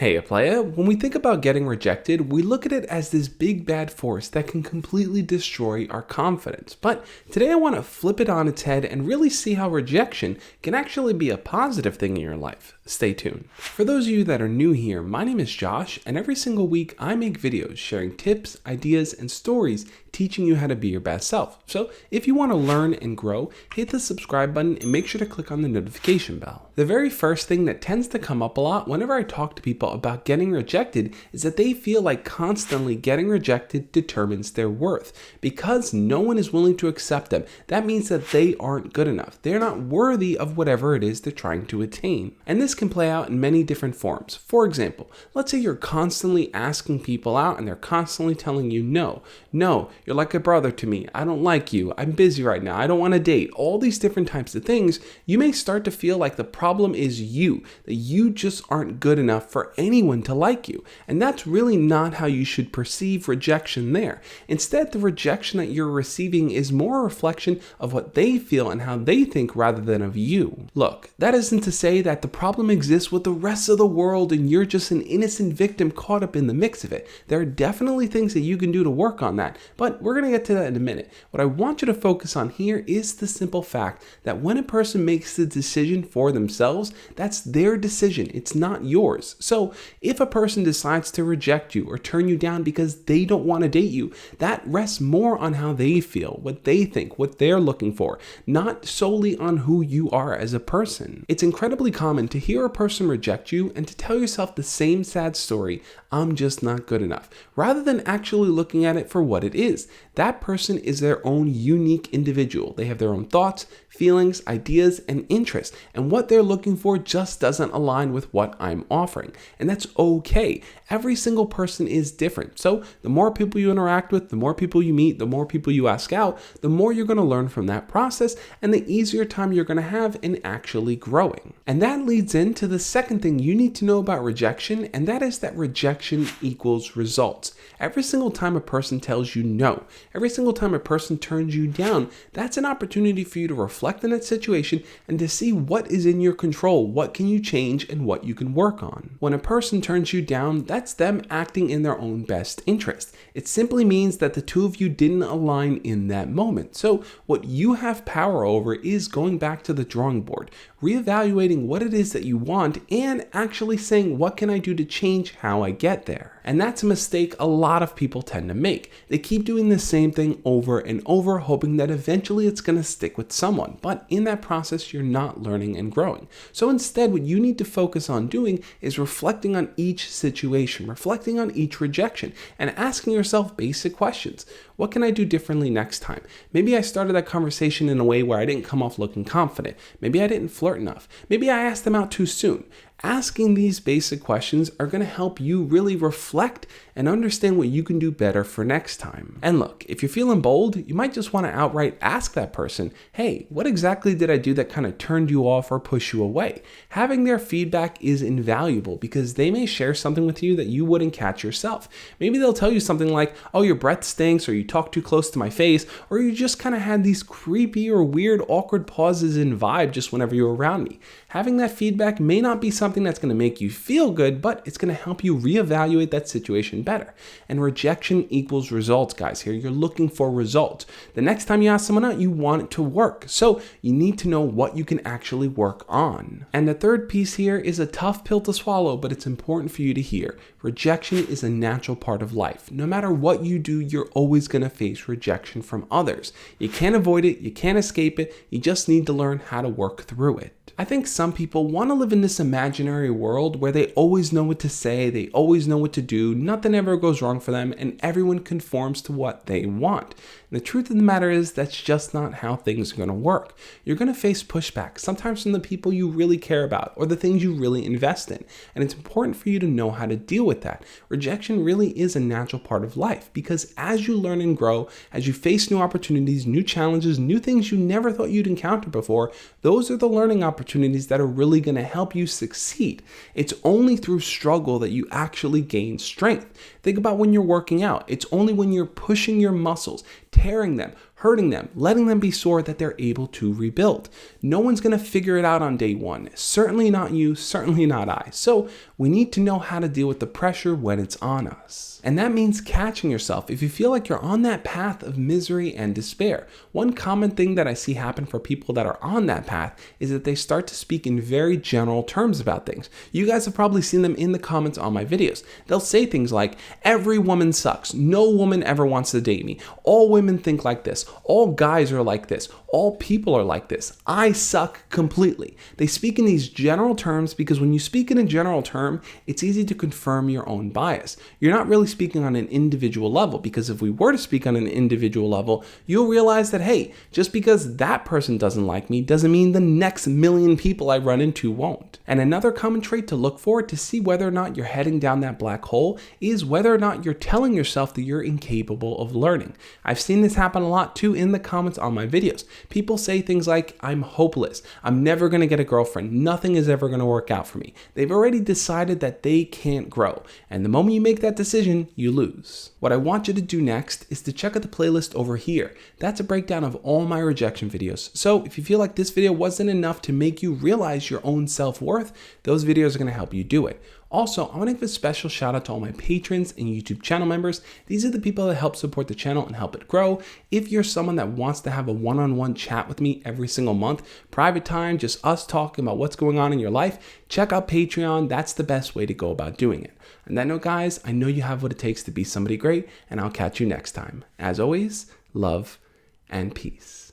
Hey, playa, when we think about getting rejected, we look at it as this big bad force that can completely destroy our confidence. But today I want to flip it on its head and really see how rejection can actually be a positive thing in your life. Stay tuned. For those of you that are new here, my name is Josh, and every single week I make videos sharing tips, ideas, and stories teaching you how to be your best self. So if you want to learn and grow, hit the subscribe button and make sure to click on the notification bell. The very first thing that tends to come up a lot whenever I talk to people about getting rejected is that they feel like constantly getting rejected determines their worth. Because no one is willing to accept them, that means that they aren't good enough. They're not worthy of whatever it is they're trying to attain. And this can play out in many different forms. For example, let's say you're constantly asking people out and they're constantly telling you no, you're like a brother to me, I don't like you, I'm busy right now, I don't want to date, all these different types of things. You may start to feel like the problem is you, that you just aren't good enough for anyone to like you. And that's really not how you should perceive rejection there. Instead, the rejection that you're receiving is more a reflection of what they feel and how they think rather than of you. Look, that isn't to say that the problem exists with the rest of the world and you're just an innocent victim caught up in the mix of it. There are definitely things that you can do to work on that, but we're going to get to that in a minute. What I want you to focus on here is the simple fact that when a person makes the decision for themselves, that's their decision. It's not yours. So if a person decides to reject you or turn you down because they don't want to date you, that rests more on how they feel, what they think, what they're looking for, not solely on who you are as a person. It's incredibly common to hear a person reject you and to tell yourself the same sad story, I'm just not good enough, rather than actually looking at it for what it is. That person is their own unique individual. They have their own thoughts, feelings, ideas, and interests, and what they're looking for just doesn't align with what I'm offering. And that's okay. Every single person is different. So the more people you interact with, the more people you meet, the more people you ask out, the more you're going to learn from that process and the easier time you're going to have in actually growing. And that leads into the second thing you need to know about rejection, and that is that rejection equals results. Every single time a person tells you no, every single time a person turns you down, that's an opportunity for you to reflect on that situation and to see what is in your control, what can you change, and what you can work on. When a person turns you down, that's them acting in their own best interest. It simply means that the two of you didn't align in that moment. So what you have power over is going back to the drawing board, reevaluating what it is that you want, and actually saying, what can I do to change how I get there? And that's a mistake a lot of people tend to make. They keep doing the same thing over and over, hoping that eventually it's going to stick with someone. But in that process, you're not learning and growing. So instead, what you need to focus on doing is reflecting on each situation, reflecting on each rejection, and asking yourself basic questions. What can I do differently next time? Maybe I started that conversation in a way where I didn't come off looking confident. Maybe I didn't flirt enough. Maybe I asked them out too soon. Asking these basic questions are going to help you really reflect and understand what you can do better for next time. And look, if you're feeling bold, you might just want to outright ask that person, hey, what exactly did I do that kind of turned you off or pushed you away? Having their feedback is invaluable because they may share something with you that you wouldn't catch yourself. Maybe they'll tell you something like, oh, your breath stinks, or you talk too close to my face, or you just kind of had these creepy or weird awkward pauses in vibe just whenever you're around me. Having that feedback may not be something that's going to make you feel good, but it's going to help you reevaluate that situation better. And rejection equals results, guys. Here, you're looking for results. The next time you ask someone out, you want it to work. So you need to know what you can actually work on. And the third piece here is a tough pill to swallow, but it's important for you to hear. Rejection is a natural part of life. No matter what you do, you're always going to face rejection from others. You can't avoid it. You can't escape it. You just need to learn how to work through it. I think some people want to live in this imaginary world where they always know what to say, they always know what to do, nothing ever goes wrong for them, and everyone conforms to what they want. And the truth of the matter is that's just not how things are going to work. You're going to face pushback, sometimes from the people you really care about or the things you really invest in. And it's important for you to know how to deal with that. Rejection really is a natural part of life because as you learn and grow, as you face new opportunities, new challenges, new things you never thought you'd encounter before, those are the learning opportunities that are really going to help you succeed. It's only through struggle that you actually gain strength. Think about when you're working out. It's only when you're pushing your muscles, tearing them, hurting them, letting them be sore that they're able to rebuild. No one's going to figure it out on day one. Certainly not you, certainly not I. So we need to know how to deal with the pressure when it's on us. And that means catching yourself if you feel like you're on that path of misery and despair. One common thing that I see happen for people that are on that path is that they start to speak in very general terms about things. You guys have probably seen them in the comments on my videos. They'll say things like, every woman sucks. No woman ever wants to date me. All women think like this. All guys are like this. All people are like this. I suck completely. They speak in these general terms because when you speak in a general term, it's easy to confirm your own bias. You're not really speaking on an individual level, because if we were to speak on an individual level, you'll realize that, hey, just because that person doesn't like me doesn't mean the next million people I run into won't. And another common trait to look for to see whether or not you're heading down that black hole is whether or not you're telling yourself that you're incapable of learning. I've seen this happen a lot too in the comments on my videos. People say things like, I'm hopeless. I'm never going to get a girlfriend. Nothing is ever going to work out for me. They've already decided that they can't grow. And the moment you make that decision, you lose. What I want you to do next is to check out the playlist over here. That's a breakdown of all my rejection videos. So if you feel like this video wasn't enough to make you realize your own self-worth, those videos are going to help you do it. Also, I want to give a special shout out to all my patrons and YouTube channel members. These are the people that help support the channel and help it grow. If you're someone that wants to have a one-on-one chat with me every single month, private time, just us talking about what's going on in your life, check out Patreon. That's the best way to go about doing it. On that note, guys, I know you have what it takes to be somebody great, and I'll catch you next time. As always, love and peace.